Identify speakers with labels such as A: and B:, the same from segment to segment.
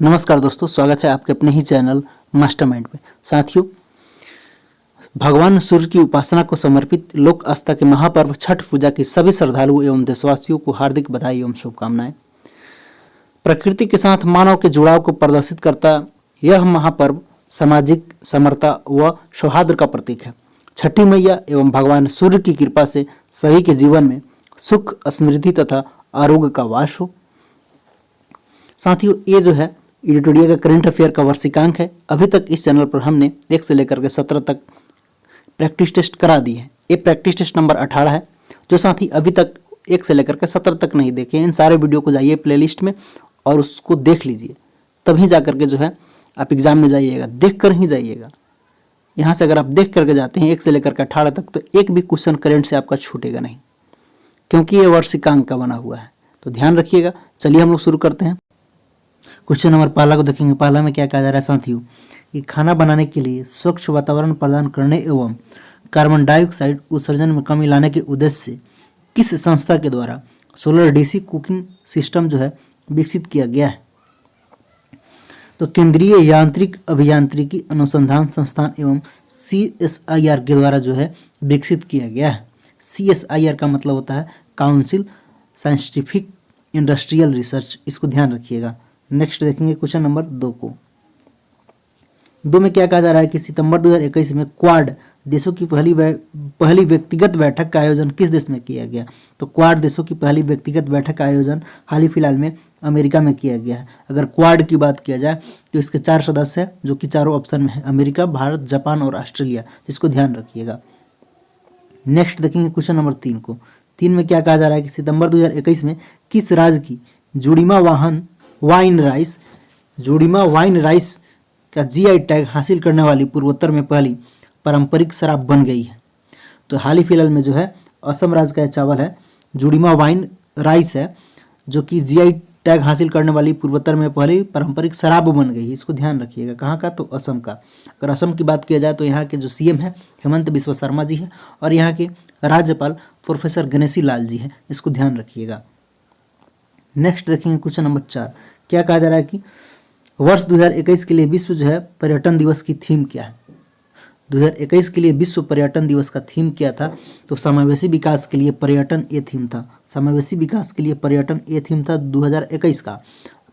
A: नमस्कार दोस्तों, स्वागत है आपके अपने ही चैनल मास्टरमाइंड में। साथियों, भगवान सूर्य की उपासना को समर्पित लोक आस्था के महापर्व छठ पूजा की सभी श्रद्धालुओं एवं देशवासियों को हार्दिक बधाई एवं शुभकामनाएं। प्रकृति के साथ मानव के जुड़ाव को प्रदर्शित करता यह महापर्व सामाजिक समरता व सौहार्द का प्रतीक है। छठी मैया एवं भगवान सूर्य की कृपा से सभी के जीवन में सुख, समृद्धि तथा आरोग्य का वास हो। साथियों, ये जो है एडिटोरियल का करंट अफेयर का वार्षिकांक है। अभी तक इस चैनल पर हमने 1 से लेकर के 17 तक प्रैक्टिस टेस्ट करा दी है। ये प्रैक्टिस टेस्ट नंबर 18 है। जो साथी अभी तक 1 से लेकर के 17 तक नहीं देखे, इन सारे वीडियो को जाइए प्लेलिस्ट में और उसको देख लीजिए, तभी जा करके जो है आप एग्जाम में जाइएगा, देख कर ही जाइएगा। यहाँ से अगर आप देख करके जाते हैं 1 से लेकर के 18 तक, तो एक भी क्वेश्चन करंट से आपका छूटेगा नहीं, क्योंकि ये वार्षिकांक का बना हुआ है। तो ध्यान रखिएगा। चलिए हम लोग शुरू करते हैं। क्वेश्चन नंबर पहला को देखेंगे। पहला में क्या कहा जा रहा है साथियों, कि खाना बनाने के लिए स्वच्छ वातावरण प्रदान करने एवं कार्बन डाइऑक्साइड उत्सर्जन में कमी लाने के उद्देश्य से किस संस्था के द्वारा सोलर डीसी कुकिंग सिस्टम जो है विकसित किया गया है? तो केंद्रीय यांत्रिक अभियांत्रिकी अनुसंधान संस्थान एवं CSIR के द्वारा जो है विकसित किया गया है। CSIR का मतलब होता है काउंसिल साइंटिफिक इंडस्ट्रियल रिसर्च, इसको ध्यान रखिएगा। नेक्स्ट देखेंगे क्वेश्चन नंबर 2 को। 2 में क्या कहा जा रहा है कि सितंबर 2021 में क्वाड देशों की पहली व्यक्तिगत बैठक का आयोजन किस देश में किया गया? तो क्वाड देशों की पहली व्यक्तिगत बैठक का आयोजन हाल ही फिलहाल में अमेरिका में किया गया है। अगर क्वाड की बात किया जाए तो इसके 4 सदस्य हैं, जो कि चारों ऑप्शन में है, अमेरिका, भारत, जापान और ऑस्ट्रेलिया। इसको ध्यान रखिएगा। नेक्स्ट देखेंगे क्वेश्चन नंबर 3 को। 3 में क्या कहा जा रहा है कि सितंबर 2021 में किस राज्य की जुड़ीमा वाइन राइस का GI टैग हासिल करने वाली पूर्वोत्तर में पहली पारंपरिक शराब बन गई है? तो हाल ही फिलहाल में जो है असम राज्य का चावल है, जुड़ीमा वाइन राइस है, जो कि GI टैग हासिल करने वाली पूर्वोत्तर में पहली पारंपरिक शराब बन गई है। इसको ध्यान रखिएगा। कहाँ का? तो असम का। अगर असम की बात किया जाए तो यहाँ के जो CM है हेमंत बिस्वा शर्मा जी है, और यहाँ के राज्यपाल प्रोफेसर गणेशी लाल जी हैं। इसको ध्यान रखिएगा। नेक्स्ट देखेंगे क्वेश्चन नंबर 4। क्या कहा जा रहा है कि वर्ष 2021 के लिए विश्व जो है पर्यटन दिवस की थीम क्या है? 2021 के लिए विश्व पर्यटन दिवस का थीम क्या था? तो समावेशी विकास के लिए पर्यटन ये थीम था। समावेशी विकास के लिए पर्यटन ये थीम था 2021 का।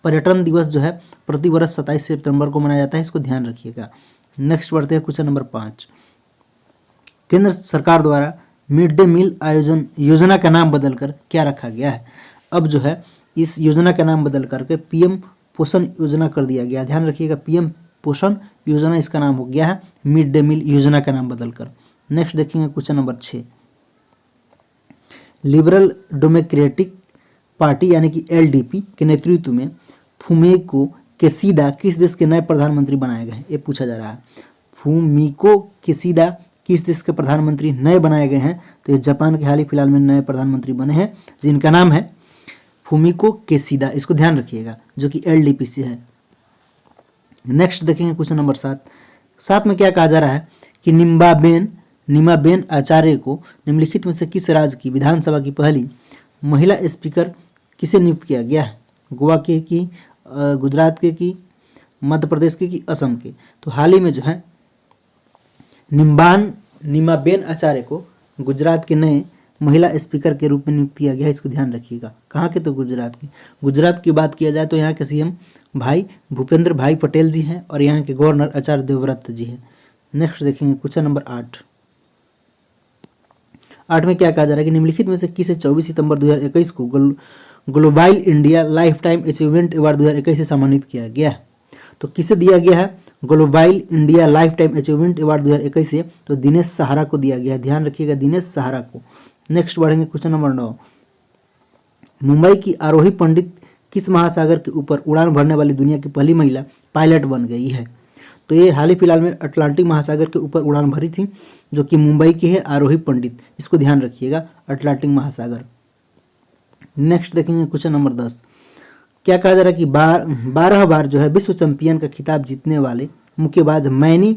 A: पर्यटन दिवस जो है प्रति वर्ष 27 सितंबर को मनाया जाता है। इसको ध्यान रखिएगा। नेक्स्ट बढ़ते हैं क्वेश्चन नंबर 5। केंद्र सरकार द्वारा मिड डे मील आयोजन योजना का नाम बदलकर क्या रखा गया है? अब जो है इस योजना का नाम बदल करके PM पोषण योजना कर दिया गया। ध्यान रखिएगा, PM पोषण योजना इसका नाम हो गया है, मिड डे मील योजना का नाम बदलकर। नेक्स्ट देखेंगे question number 6। Liberal democratic party यानी कि LDP के नेतृत्व में फूमिको केसीदा किस देश के नए प्रधानमंत्री बनाए गए हैं? ये पूछा जा रहा है। फूमिको केसीदा किस देश के प्रधानमंत्री नए बनाए गए हैं? तो ये जापान के हाल ही फिलहाल में नए प्रधानमंत्री बने हैं, जिनका नाम है फूमिको केसीदा। इसको ध्यान रखिएगा, जो कि LDP से है। नेक्स्ट देखेंगे क्वेश्चन नंबर 7 में क्या कहा जा रहा है कि नीमाबेन आचार्य को निम्नलिखित में से किस राज्य की विधानसभा की पहली महिला स्पीकर किसे नियुक्त किया गया है? गोवा के की, गुजरात के की, मध्य प्रदेश के की, असम के? तो हाल ही में जो है नीमाबेन आचार्य को गुजरात के नए महिला स्पीकर के रूप में नियुक्त किया गया है। इसको ध्यान रखिएगा। कहाँ के? तो गुजरात की। गुजरात की बात किया जाए तो यहाँ के CM भाई भूपेंद्र भाई पटेल जी हैं, और यहाँ के गवर्नर आचार्य देवव्रत जी हैं। नेक्स्ट देखेंगे क्वेश्चन नंबर 8। 8 में क्या कहा जा रहा है कि निम्नलिखित में से किसे 24 सितंबर 2021 को global India life time achievement award 2021 से सम्मानित किया गया है? तो किसे दिया गया है global India life time achievement award 2021 से? तो दिनेश सहारा को दिया गया है। ध्यान रखिएगा, दिनेश सहारा को। नेक्स्ट बढ़ेंगे क्वेश्चन नंबर 9। मुंबई की आरोही पंडित किस महासागर के ऊपर उड़ान भरने वाली दुनिया की पहली महिला पायलट बन गई है? तो ये हाल ही फिलहाल में अटलांटिक महासागर के ऊपर उड़ान भरी थी, जो कि मुंबई की है आरोही पंडित। इसको ध्यान रखिएगा, अटलांटिक महासागर। नेक्स्ट देखेंगे क्वेश्चन नंबर 10। क्या कहा जा रहा है कि 12 बार जो है विश्व चैंपियन का खिताब जीतने वाले मुक्केबाज मैनी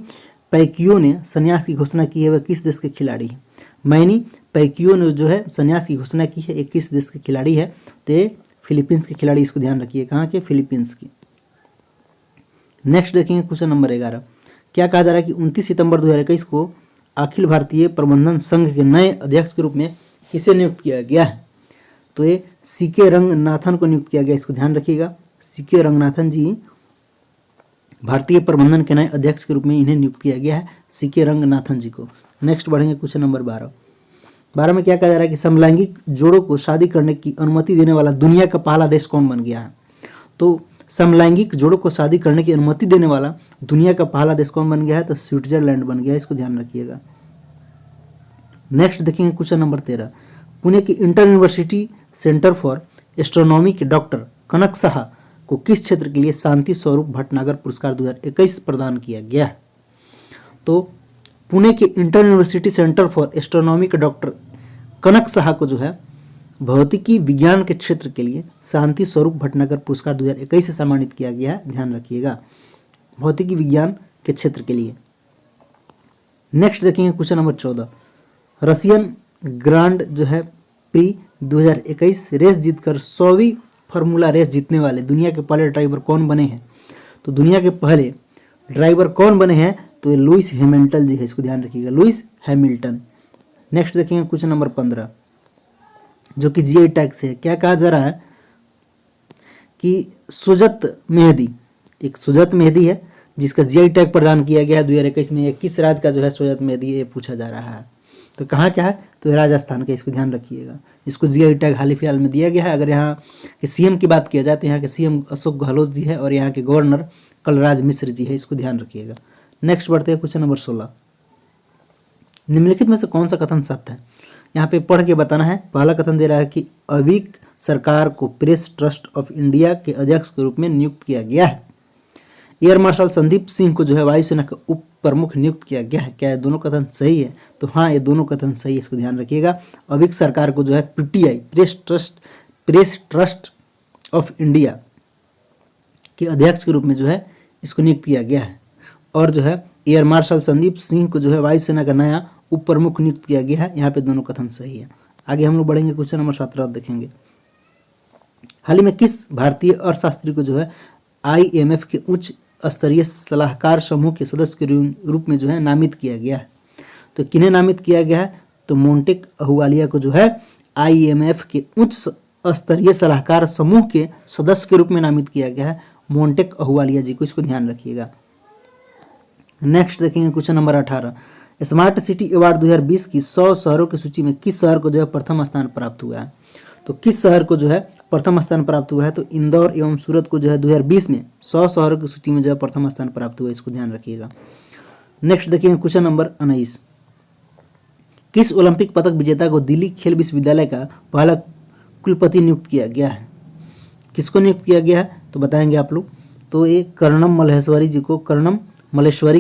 A: पैक्वियो ने संन्यास की घोषणा की है, वह किस देश के खिलाड़ी है? मैनी पैक्वियो ने जो है संन्यास की घोषणा की है, 21 देश के खिलाड़ी है। तो ये फिलीपींस के खिलाड़ी, इसको ध्यान रखिए। कहाँ के? फिलीपींस की। नेक्स्ट देखेंगे क्वेश्चन नंबर 11। क्या कहा जा रहा है कि 29 सितंबर 2021 को अखिल भारतीय प्रबंधन संघ के नए अध्यक्ष के रूप में किसे नियुक्त किया गया है? तो ये सीके रंगनाथन को नियुक्त किया गया, इसको ध्यान रखिएगा। सीके रंगनाथन जी भारतीय प्रबंधन के नए अध्यक्ष के रूप में इन्हें नियुक्त किया गया है, सीके रंगनाथन जी को। नेक्स्ट बढ़ेंगे क्वेश्चन नंबर 12 में क्या कहा जा रहा है कि समलैंगिक जोड़ों को शादी करने की अनुमति देने वाला दुनिया का पहला देश कौन बन गया है? तो समलैंगिक जोड़ों को शादी करने की अनुमति देने वाला दुनिया का पहला देश कौन बन गया है? तो स्विट्जरलैंड बन गया है, इसको ध्यान रखिएगा। नेक्स्ट देखेंगे क्वेश्चन नंबर 13। पुणे की inter university centre for astronomy के डॉक्टर कनक साहा को किस क्षेत्र के लिए शांति स्वरूप भटनागर पुरस्कार 2021 प्रदान किया गया है? तो पुणे के inter university centre for astronomy के डॉक्टर कनक साहा को जो है भौतिकी विज्ञान के क्षेत्र के लिए शांति स्वरूप भटनागर पुरस्कार 2021 से सम्मानित किया गया है, ध्यान रखिएगा, भौतिकी विज्ञान के क्षेत्र के लिए। नेक्स्ट देखेंगे क्वेश्चन नंबर 14। रशियन ग्रांड जो है प्री 2021 रेस जीतकर 100वीं फार्मूला रेस जीतने वाले दुनिया के पहले ड्राइवर कौन बने हैं? तो दुनिया के पहले ड्राइवर कौन बने हैं? तो ये लुइस हैमिल्टन जी है, इसको ध्यान रखिएगा, लुइस हैमिल्टन। नेक्स्ट देखेंगे क्वेश्चन नंबर 15 जो कि जीआई टैग से है। क्या कहा जा रहा है कि सुजत मेहदी, एक सुजत मेहदी है जिसका जीआई टैग प्रदान किया गया है 2021 में। किस राज्य का जो है सुजत मेहदी ये पूछा जा रहा है? तो कहाँ क्या है? तो राजस्थान का, इसको ध्यान रखिएगा। इसको जीआई टैग हाल ही फिलहाल में दिया गया है। अगर यहाँ के सीएम की बात किया जाए तो यहाँ के सीएम अशोक गहलोत जी है और यहाँ के गवर्नर कलराज मिश्र जी है, इसको ध्यान रखिएगा। नेक्स्ट बढ़ते हैं क्वेश्चन नंबर 16। निम्नलिखित में से कौन सा कथन सत्य है? यहाँ पे पढ़ के बताना है। पहला कथन दे रहा है कि अविक सरकार को प्रेस ट्रस्ट ऑफ इंडिया के अध्यक्ष के रूप में नियुक्त किया गया है। एयर मार्शल संदीप सिंह को जो है वायुसेना का उप प्रमुख नियुक्त किया गया है। क्या ये दोनों कथन सही है? तो हाँ, ये दोनों कथन सही है, इसको ध्यान रखिएगा। अविक सरकार को जो है PTI press trust of India के अध्यक्ष के रूप में जो है इसको नियुक्त किया गया है, और जो है एयर मार्शल संदीप सिंह को जो है वायुसेना का नया उप प्रमुख नियुक्त किया गया है। यहाँ पे दोनों कथन सही है। आगे हम लोग बढ़ेंगे, क्वेश्चन नंबर 17 देखेंगे। हाल ही में किस भारतीय अर्थशास्त्री को जो है आईएमएफ के उच्च स्तरीय सलाहकार समूह के सदस्य के रूप में जो है नामित किया गया है? तो किन्हें नामित किया गया है? तो मोंटेक अहलुवालिया को जो है आईएमएफ के उच्च स्तरीय सलाहकार समूह के सदस्य के रूप में नामित किया गया है, मोंटेक अहलुवालिया जी को, इसको ध्यान रखिएगा। नेक्स्ट देखेंगे question number 18। Smart city award 2020 की 100 शहरों की सूची में किस शहर को जो है प्रथम स्थान प्राप्त हुआ है? तो किस शहर को जो है प्रथम स्थान प्राप्त हुआ है? तो इंदौर एवं सूरत को जो है 2020 में 100 शहरों की सूची में जो है प्रथम स्थान प्राप्त हुआ है, इसको ध्यान रखिएगा। नेक्स्ट देखिए क्वेश्चन नंबर 19। किस ओलंपिक पदक विजेता को दिल्ली खेल विश्वविद्यालय का पहला कुलपति नियुक्त किया गया है? किसको नियुक्त किया गया है? तो बताएंगे आप लोग। तो ये कर्णम मल्लेश्वरी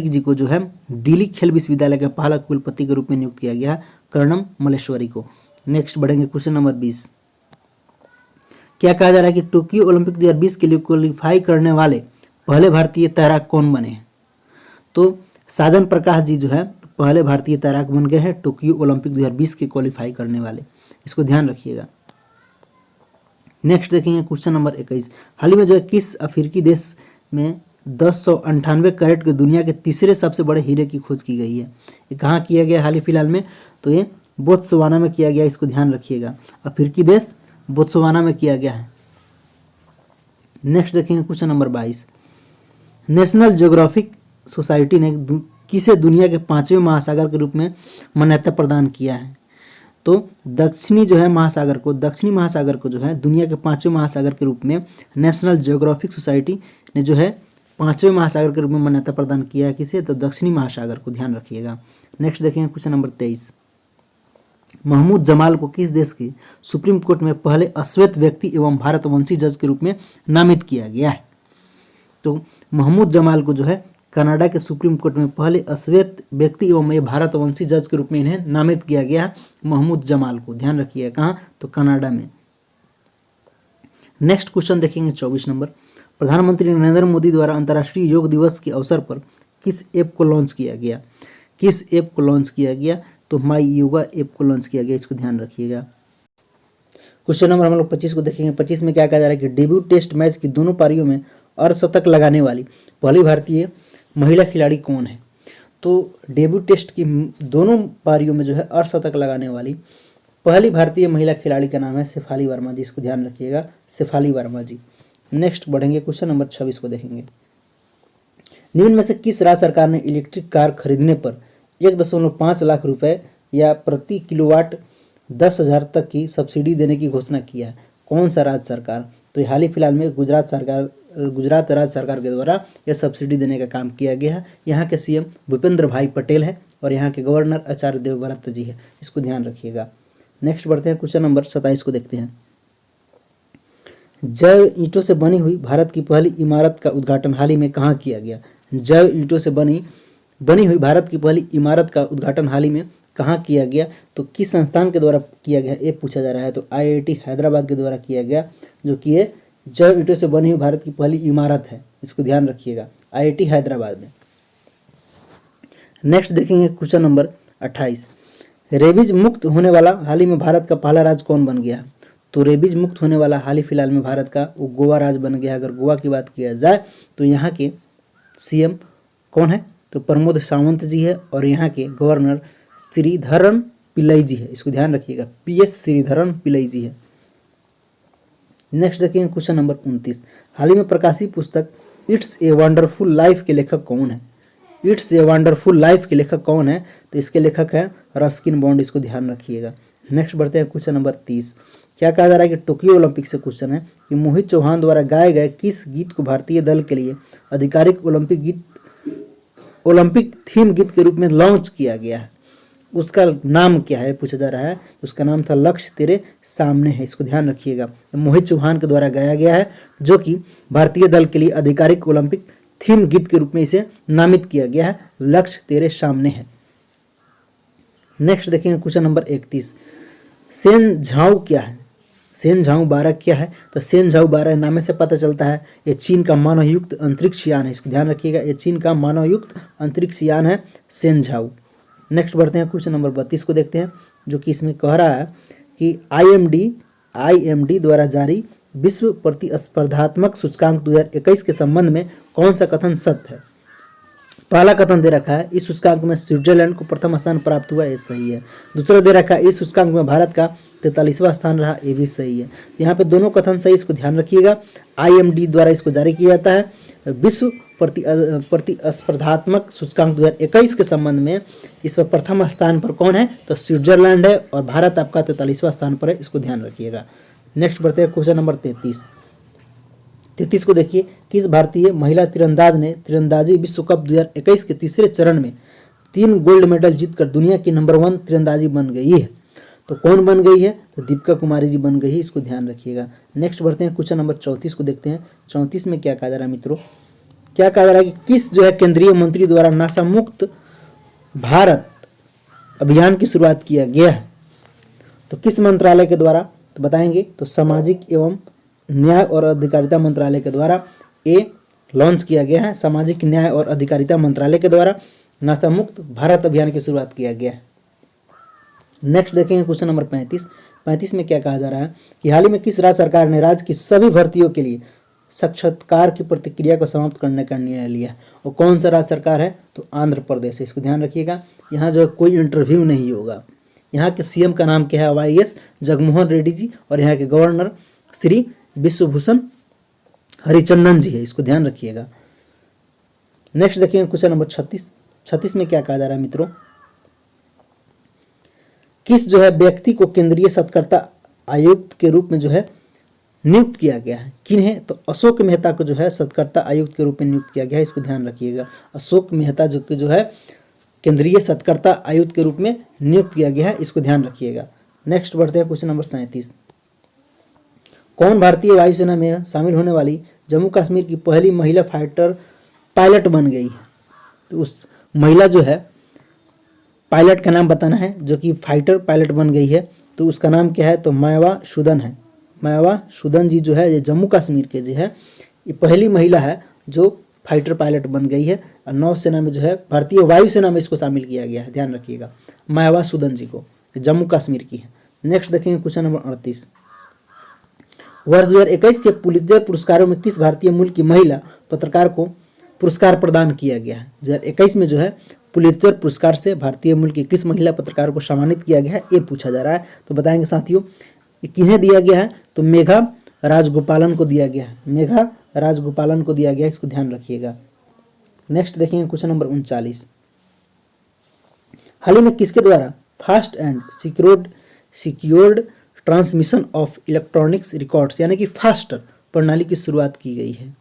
A: जी को जो है दिल्ली खेल विश्वविद्यालय का पहला कुलपति के रूप में नियुक्त किया गया है, कर्णम मल्लेश्वरी को। नेक्स्ट बढ़ेंगे क्वेश्चन नंबर 20। क्या कहा जा रहा है कि टोक्यो ओलंपिक 2020 के लिए क्वालिफाई करने वाले पहले भारतीय तैराक कौन बने हैं? तो साजन प्रकाश जी जो है पहले भारतीय तैराक बन गए हैं टोक्यो ओलंपिक 2020 के क्वालिफाई करने वाले, इसको ध्यान रखिएगा। नेक्स्ट देखेंगे क्वेश्चन नंबर 21। हाल ही में जो है किस अफ्रीकी देश में 1098 कैरेट के दुनिया के तीसरे सबसे बड़े हीरे की खोज की गई है? ये कहाँ किया गया हाल ही फिलहाल में? तो ये बोत्सवाना में किया गया, इसको ध्यान रखिएगा। अफ्रीकी देश बोत्सवाना में किया गया है। नेक्स्ट देखेंगे question number 22। National geographic society ने किसे दुनिया के 5वें महासागर के रूप में मान्यता प्रदान किया है? तो दक्षिणी महासागर को जो है दुनिया के 5वें महासागर के रूप में नेशनल ज्योग्राफिक सोसाइटी ने जो है 5वें महासागर के रूप में मान्यता प्रदान किया है। किसे? तो दक्षिणी महासागर को, ध्यान रखिएगा। नेक्स्ट देखेंगे क्वेश्चन नंबर 23। महमूद जमाल को किस देश के सुप्रीम कोर्ट में पहले अश्वेत व्यक्ति एवं भारतवंशी जज के रूप में नामित किया गया है? तो महमूद जमाल को जो है कनाडा के सुप्रीम कोर्ट में पहले अश्वेत व्यक्ति एवं भारतवंशी जज के रूप में इन्हें नामित किया गया है, महमूद जमाल को, ध्यान रखिएगा। कहाँ? तो कनाडा में। नेक्स्ट क्वेश्चन देखेंगे 24 नंबर। प्रधानमंत्री नरेंद्र मोदी द्वारा अंतर्राष्ट्रीय योग दिवस के अवसर पर किस ऐप को लॉन्च किया गया? किस ऐप को लॉन्च किया गया? तो माई योगा ऐप को लॉन्च किया गया, इसको ध्यान रखिएगा। क्वेश्चन नंबर हम लोग 25 को देखेंगे। 25 में क्या कहा जा रहा है कि डेब्यू टेस्ट मैच की दोनों पारियों में अर्धशतक लगाने वाली पहली भारतीय महिला खिलाड़ी कौन है? तो डेब्यू टेस्ट की दोनों पारियों में जो है अर्धशतक लगाने वाली पहली भारतीय महिला खिलाड़ी का नाम है शेफाली वर्मा जी, इसको ध्यान रखिएगा, शेफाली वर्मा जी। नेक्स्ट बढ़ेंगे, क्वेश्चन नंबर 26 को देखेंगे। निम्न में से किस राज्य सरकार ने इलेक्ट्रिक कार खरीदने पर 1.5 लाख रुपए या प्रति किलोवाट 10,000 तक की सब्सिडी देने की घोषणा किया है? कौन सा राज्य सरकार? तो हाल ही फिलहाल में गुजरात राज्य सरकार के द्वारा यह सब्सिडी देने का काम किया गया है। यहाँ के सीएम भूपेंद्र भाई पटेल है और यहाँ के गवर्नर आचार्य देवव्रत जी है, इसको ध्यान रखिएगा। नेक्स्ट बढ़ते हैं, क्वेश्चन नंबर 27 को देखते हैं। जैव ईंटों से बनी हुई भारत की पहली इमारत का उद्घाटन हाल ही में कहाँ किया गया? जैव ईंटों से बनी हुई भारत की पहली इमारत का उद्घाटन हाल ही में कहाँ किया गया? तो किस संस्थान के द्वारा किया गया ये पूछा जा रहा है। तो IIT हैदराबाद के द्वारा किया गया, जो कि ये जैव ईंटों से बनी हुई भारत की पहली इमारत है, इसको ध्यान रखिएगा, IIT हैदराबाद में। नेक्स्ट देखेंगे क्वेश्चन नंबर 28। रेबीज मुक्त होने वाला हाल ही में भारत का पहला राज्य कौन बन गया? तो रेबीज मुक्त होने वाला हाल ही फिलहाल में भारत का वो गोवा राज्य बन गया। अगर गोवा की बात किया जाए तो यहाँ के सीएम कौन है? तो प्रमोद सावंत जी है और यहाँ के गवर्नर श्रीधरन पिल्लई जी है, इसको ध्यान रखिएगा, PS श्रीधरन पिल्लई जी है। नेक्स्ट देखेंगे क्वेश्चन नंबर 29। हाल ही में प्रकाशित पुस्तक इट्स ए वंडरफुल लाइफ के लेखक कौन है? इट्स ए वंडरफुल लाइफ के लेखक कौन है? तो इसके लेखक हैं रस्किन बॉन्ड, इसको ध्यान रखिएगा। नेक्स्ट बढ़ते हैं क्वेश्चन नंबर 30। क्या कहा जा रहा है कि टोक्यो ओलंपिक से क्वेश्चन है कि मोहित चौहान द्वारा गाए गए किस गीत को भारतीय दल के लिए आधिकारिक ओलंपिक थीम गीत के रूप में लॉन्च किया गया है? उसका नाम क्या है पूछा जा रहा है। उसका नाम था लक्ष्य तेरे सामने है, इसको ध्यान रखिएगा। मोहित चौहान के द्वारा गाया गया है, जो कि भारतीय दल के लिए आधिकारिक ओलंपिक थीम गीत के रूप में इसे नामित किया गया है, लक्ष्य तेरे सामने है। नेक्स्ट देखेंगे क्वेश्चन नंबर 31। सेनझाओ क्या है? सेनझाओ 12 क्या है? तो सेनझाओ 12 नाम से पता चलता है ये चीन का मानवयुक्त अंतरिक्ष यान है, इसको ध्यान रखिएगा, ये चीन का मानवयुक्त अंतरिक्ष यान है सेनझाओ। नेक्स्ट बढ़ते हैं क्वेश्चन नंबर 32 को देखते हैं, जो कि इसमें कह रहा है कि IMD द्वारा जारी विश्व प्रतिस्पर्धात्मक सूचकांक 2021 के संबंध में कौन सा कथन सत्य है? पहला कथन दे रखा है इस सूचकांक में स्विट्जरलैंड को प्रथम स्थान प्राप्त हुआ, ये सही है। दूसरा दे रखा है इस सूचकांक में भारत का 43वां स्थान रहा, ये भी सही है। यहाँ पे दोनों कथन सही, इसको ध्यान रखिएगा। IMD द्वारा इसको जारी किया जाता है। विश्व प्रतिस्पर्धात्मक सूचकांक 2021 के संबंध में इस पर प्रथम स्थान पर कौन है? तो स्विट्जरलैंड है और भारत आपका 43वां स्थान पर है, इसको ध्यान रखिएगा। नेक्स्ट बढ़ते हैं क्वेश्चन नंबर 33 को देखिए। किस भारतीय महिला तीरंदाज ने तीरंदाजी विश्व कप 2021 के तीसरे चरण में 3 गोल्ड मेडल जीतकर दुनिया की नंबर 1 तीरंदाजी बन गई है? तो कौन बन गई है? तो दीपिका कुमारी जी बन गई है, इसको ध्यान रखिएगा। नेक्स्ट बढ़ते हैं क्वेश्चन नंबर 34 को देखते हैं। 34 में क्या कहा जा रहा है मित्रों? क्या कहा जा रहा है कि किस जो है केंद्रीय मंत्री द्वारा नशा मुक्त भारत अभियान की शुरुआत किया गया है? तो किस मंत्रालय के द्वारा? तो बताएंगे, तो सामाजिक एवं न्याय और अधिकारिता मंत्रालय के द्वारा ये लॉन्च किया गया है। सामाजिक न्याय और अधिकारिता मंत्रालय के द्वारा नशा मुक्त भारत अभियान की शुरुआत किया गया है। नेक्स्ट देखेंगे क्वेश्चन नंबर 35 में क्या कहा जा रहा है कि हाल ही में किस राज्य सरकार ने राज्य की सभी भर्तियों के लिए साक्षात्कार की प्रक्रिया को समाप्त करने का निर्णय लिया? और कौन सा राज्य सरकार है? तो आंध्र प्रदेश है, इसको ध्यान रखिएगा। यहाँ जो कोई इंटरव्यू नहीं होगा। यहाँ के सीएम का नाम क्या है? YS जगनमोहन रेड्डी जी और यहाँ के गवर्नर श्री विश्वभूषण हरिचंदन जी है, इसको ध्यान रखिएगा। नेक्स्ट देखिए क्वेश्चन नंबर 36 में क्या कहा जा रहा है मित्रों? किस जो है व्यक्ति को केंद्रीय सत्कर्ता आयुक्त के रूप में जो है नियुक्त किया गया है? किन्हें? तो अशोक मेहता को जो है सत्कर्ता आयुक्त के रूप में नियुक्त किया गया है, इसको ध्यान रखिएगा। अशोक मेहता जो है केंद्रीय सत्कर्ता आयुक्त के रूप में नियुक्त किया गया है, इसको ध्यान रखिएगा। नेक्स्ट बढ़ते हैं क्वेश्चन नंबर 37। कौन भारतीय वायुसेना में शामिल होने वाली जम्मू कश्मीर की पहली महिला फाइटर पायलट बन गई है? तो उस महिला जो है पायलट का नाम बताना है, जो कि फाइटर पायलट बन गई है। तो उसका नाम क्या है? तो मायावा सुदन है। मायावा सुदन जी जो है ये जम्मू कश्मीर के जो है ये पहली महिला है जो फाइटर पायलट बन गई है। और नौसेना में जो है भारतीय वायुसेना में इसको शामिल किया गया है, ध्यान रखिएगा। मायावा सुदन जी को, जम्मू कश्मीर की है। नेक्स्ट देखेंगे क्वेश्चन नंबर 38। वर्ष 2021 के पुलित्जर पुरस्कारों में किस भारतीय मूल की महिला पत्रकार को पुरस्कार प्रदान किया गया है? 2021 में जो है पुलित्जर पुरस्कार से भारतीय मूल की किस महिला पत्रकार को सम्मानित किया गया है, ये पूछा जा रहा है। तो बताएंगे साथियों, ये किन्हें दिया गया है? तो मेघा राजगोपालन को दिया गया है, मेघा राजगोपालन को दिया गया है, इसको ध्यान रखिएगा। नेक्स्ट देखेंगे क्वेश्चन नंबर 39। हाल ही में किसके द्वारा fast and secured transmission of electronics records यानी कि फास्टर प्रणाली की शुरुआत की गई है?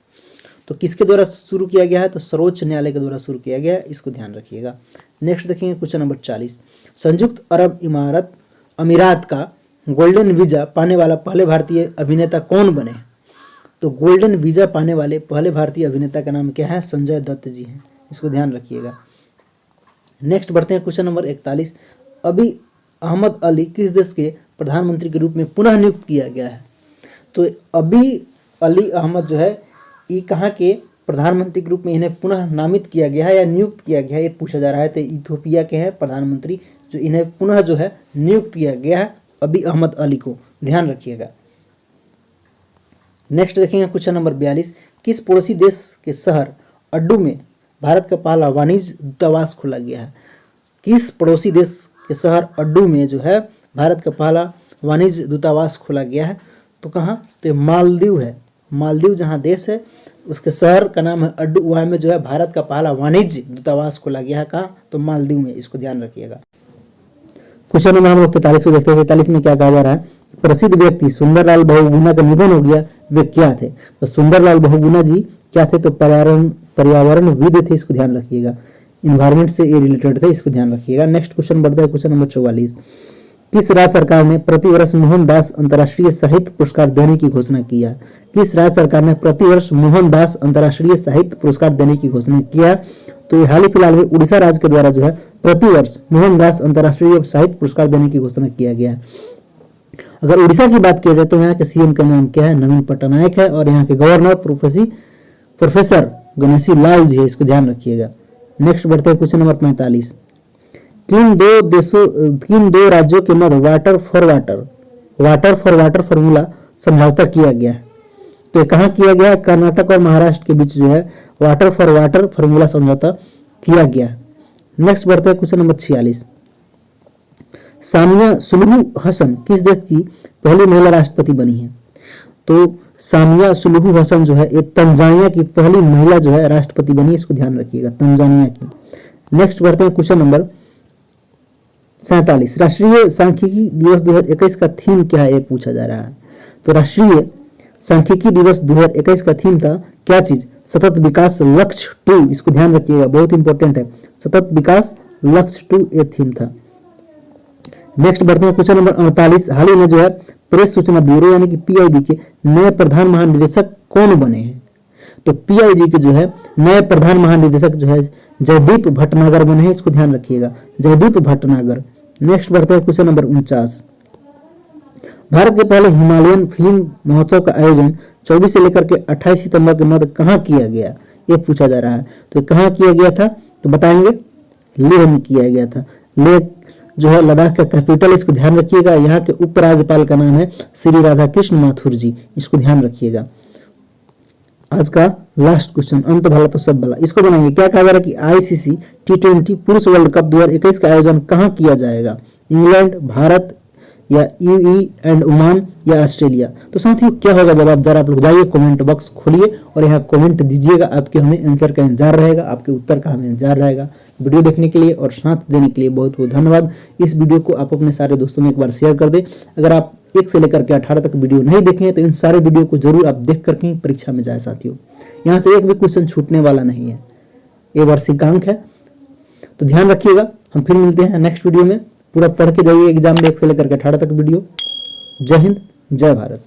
A: तो किसके द्वारा शुरू किया गया है? तो सर्वोच्च न्यायालय के द्वारा शुरू किया गया है, इसको ध्यान रखिएगा। नेक्स्ट देखेंगे क्वेश्चन नंबर 40। संयुक्त अरब अमीरात का गोल्डन वीजा पाने वाला पहले भारतीय अभिनेता कौन बने? तो गोल्डन वीजा पाने वाले पहले भारतीय अभिनेता का नाम क्या है? संजय दत्त जी हैं, इसको ध्यान रखिएगा। नेक्स्ट बढ़ते हैं क्वेश्चन नंबर 41। अभी अहमद अली किस देश के प्रधानमंत्री के रूप में पुनः नियुक्त किया गया है? तो अभी अली अहमद जो है ये कहाँ के प्रधानमंत्री के रूप में इन्हें पुनः नामित किया गया है या नियुक्त किया गया है, ये पूछा जा रहा है। तो इथियोपिया के हैं प्रधानमंत्री जो इन्हें पुनः जो है नियुक्त किया गया है, अभी अहमद अली को, ध्यान रखिएगा। नेक्स्ट देखेंगे क्वेश्चन नंबर 42। किस पड़ोसी देश के शहर अड्डू में भारत का पहला वाणिज्य दूतावास खोला गया है? किस पड़ोसी देश के शहर अड्डू में जो है भारत का पहला वाणिज्य दूतावास खोला गया है? तो कहाँ? तो मालदीव है, मालदीव जहाँ देश है उसके शहर का नाम है अड्डू, वहाँ में जो है भारत का पहला वाणिज्य दूतावास खोला गया है। कहाँ? तो मालदीव में, इसको ध्यान रखिएगा। क्वेश्चन नंबर हम लोग 43 को देखते हैं। 43 में क्या कहा जा रहा है? प्रसिद्ध व्यक्ति सुंदरलाल बहुगुणा का निधन हो गया, वे क्या थे? तो सुंदरलाल बहुगुणा जी क्या थे? तो पर्यावरणविद थे, इसको ध्यान रखिएगा। इन्वायरमेंट से ये रिलेटेड थे, इसको ध्यान रखिएगा। नेक्स्ट क्वेश्चन बढ़ता है क्वेश्चन नंबर 44। किस राज्य सरकार ने प्रतिवर्ष मोहनदास अंतर्राष्ट्रीय साहित्य पुरस्कार देने की घोषणा किया? किस राज्य सरकार ने प्रतिवर्ष मोहनदास अंतर्राष्ट्रीय साहित्य पुरस्कार देने की घोषणा किया? तो ये हाल ही फिलहाल में उड़ीसा राज्य के द्वारा जो है प्रतिवर्ष मोहनदास अंतर्राष्ट्रीय साहित्य पुरस्कार देने की घोषणा किया गया है। अगर उड़ीसा की बात की जाए तो यहाँ के सीएम का नाम क्या है? नवीन पटनायक है, और यहाँ के गवर्नर प्रोफेसर गणेशी लाल जी है, इसको ध्यान रखिएगा। नेक्स्ट बढ़ते हैं क्वेश्चन नंबर 45। किन दो राज्यों के मध्य वाटर फॉर वाटर फॉर्मूला समझौता किया गया है? तो कहाँ किया गया है? कर्नाटक और महाराष्ट्र के बीच जो है वाटर फॉर वाटर फॉर्मूला समझौता किया गया है। नेक्स्ट बढ़ते हैं question number 46। Samia Suluhu Hassan किस देश की पहली महिला राष्ट्रपति बनी है? तो सामिया सुलुहु हसन जो है ये तंजानिया की पहली महिला जो है राष्ट्रपति बनी, इसको ध्यान रखिएगा, तंजानिया की। नेक्स्ट बढ़ते हैं क्वेश्चन नंबर 47। राष्ट्रीय सांख्यिकी दिवस 2021 का थीम क्या है, ये पूछा जा रहा है। तो राष्ट्रीय सांख्यिकी दिवस 2021 का थीम था क्या चीज? सतत विकास लक्ष्य 2, इसको ध्यान रखिएगा, बहुत इंपॉर्टेंट है। सतत विकास लक्ष्य 2 ये थीम था। नेक्स्ट बढ़ते हैं क्वेश्चन नंबर 48। हाल ही में जो है प्रेस सूचना ब्यूरो यानी कि पीआईबी के नए प्रधान महानिदेशक कौन बने हैं? तो पीआईबी के जो है नए प्रधान महानिदेशक जो है जयदीप भटनागर बने हैं, इसको ध्यान रखिएगा, जयदीप भटनागर। नेक्स्ट बढ़ते हैं क्वेश्चन नंबर 49। भारत के पहले हिमालयन फिल्म महोत्सव का आयोजन 24 से लेकर के 28 सितंबर के मध्य कहाँ किया गया, ये पूछा जा रहा है। तो कहाँ किया गया था? तो बताएंगे, लेह में किया गया था। लेह जो है लद्दाख का कैपिटल, इसको ध्यान रखिएगा। यहाँ के उपराज्यपाल का नाम है श्री राधाकृष्ण माथुर जी, इसको ध्यान रखिएगा। आज का लास्ट क्वेश्चन, अंत भला तो सब भला, इसको बनाएंगे। क्या कहा जा रहा है कि आईसीसी T20 पुरुष वर्ल्ड कप 2021 का आयोजन कहाँ किया जाएगा? इंग्लैंड, भारत या यूएई एंड ओमान या ऑस्ट्रेलिया? तो साथियों क्या होगा जवाब? जरा आप लोग जाइए कमेंट बॉक्स खोलिए और यहाँ कमेंट दीजिएगा। आपके हमें आंसर का इंतजार रहेगा, आपके उत्तर का हमें इंतजार रहेगा। वीडियो देखने के लिए और साथ देने के लिए बहुत बहुत धन्यवाद। इस वीडियो को आप अपने सारे दोस्तों में एक बार शेयर कर दें। अगर आप 1 से लेकर के 18 तक वीडियो नहीं देखें तो इन सारे वीडियो को जरूर आप देख करके परीक्षा में जाए साथियों। यहाँ से एक भी क्वेश्चन छूटने वाला नहीं है, ये वार्षिकांक है, तो ध्यान रखिएगा। हम फिर मिलते हैं नेक्स्ट वीडियो में। पूरा पढ़ के जाइए एग्जाम में 1 से लेकर के 18 तक वीडियो। जय हिंद, जय भारत।